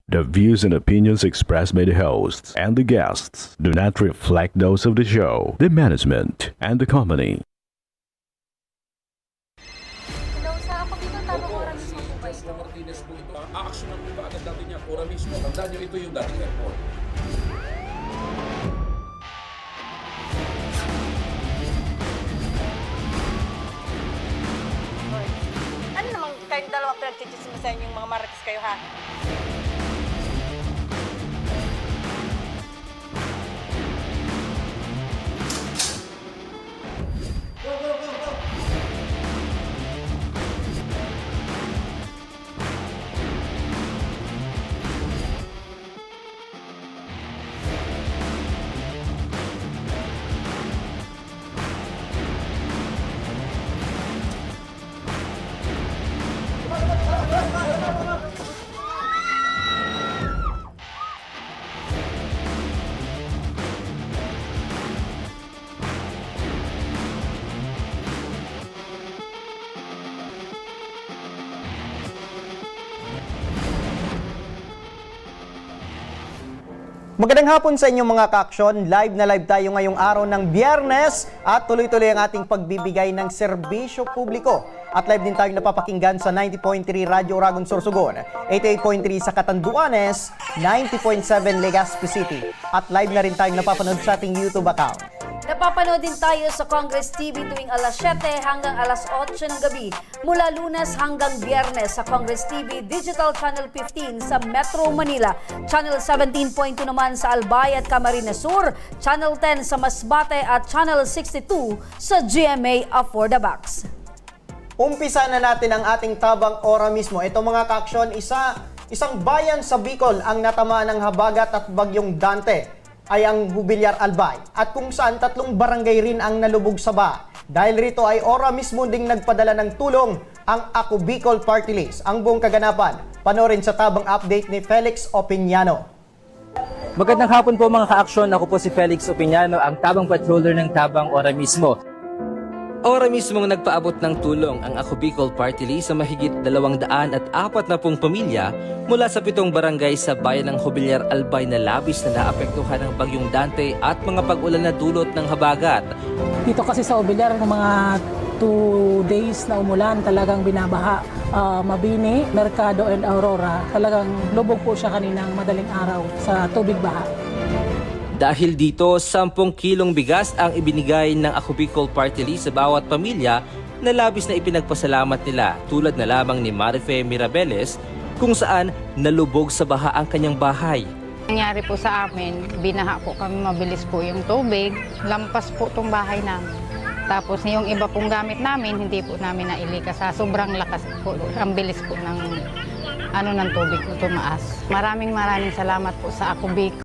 The views and opinions expressed by the hosts and the guests do not reflect those of the show, the management, and the company. Hello, sa ako dito, tamang oras mismo po ba ito? Jessica Martinez po ito. Aaksyonan po ba agad natin yan? Ora mismo. Tandaan nyo, ito yung dating airport. Hoy, ano namang kayong dalawa pinagchichismisan yung mga marites kayo, ha? Magandang hapon sa inyong mga ka-aksyon. Live na live tayo ngayong araw ng Biyernes at tuloy-tuloy ang ating pagbibigay ng serbisyo publiko. At live din tayong napapakinggan sa 90.3 Radyo Oragon Sorsogon, 88.3 sa Catanduanes, 90.7 Legazpi City. At live na rin tayong napapanood sa ating YouTube account. Napapanood din tayo sa Congress TV tuwing alas 7 hanggang alas 8 ng gabi. Mula Lunes hanggang Biyernes sa Congress TV Digital Channel 15 sa Metro Manila, Channel 17.2 naman sa Albay at Camarines Sur, Channel 10 sa Masbate at Channel 62 sa GMA Affordabox. Umpisa na natin ang ating tabang ora mismo. Ito mga ka-aksyon, isang bayan sa Bicol ang natamaan ng habagat at bagyong Dante ay ang Jubilar Albay at kung saan 3 barangay rin ang nalubog sa baha. Dahil rito ay ora mismo ding nagpadala ng tulong ang Ako Bicol Party List. Ang buong kaganapan, panoorin sa tabang update ni Felix Opiniano. Magandang hapon po mga ka-aksyon. Ako po si Felix Opiniano, ang tabang patroller ng tabang ora mismo. Ora mismo nagpaabot ng tulong ang Ako Bicol Party List sa mahigit 240 pamilya mula sa 7 barangay sa bayan ng Jubilar Albay na labis na naapektuhan ng bagyong Dante at mga pag-ulan na dulot ng habagat. Dito kasi sa Jubilar, ng mga 2 days na umulan, talagang binabaha. Mabini, Mercado and Aurora, talagang lubog po siya kaninang madaling araw sa tubig baha. Dahil dito, 10 kilong bigas ang ibinigay ng Ako Bicol Party List sa bawat pamilya na labis na ipinagpasalamat nila, tulad na lamang ni Marife Mirabeles kung saan nalubog sa baha ang kanyang bahay. Nangyari po sa amin, binaha po kami, mabilis po yung tubig, lampas po itong bahay namin. Tapos yung iba pong gamit namin, hindi po namin nailikas sa sobrang lakas po, ang bilis po ng tubig po tumaas. Maraming salamat po sa Ako Bicol.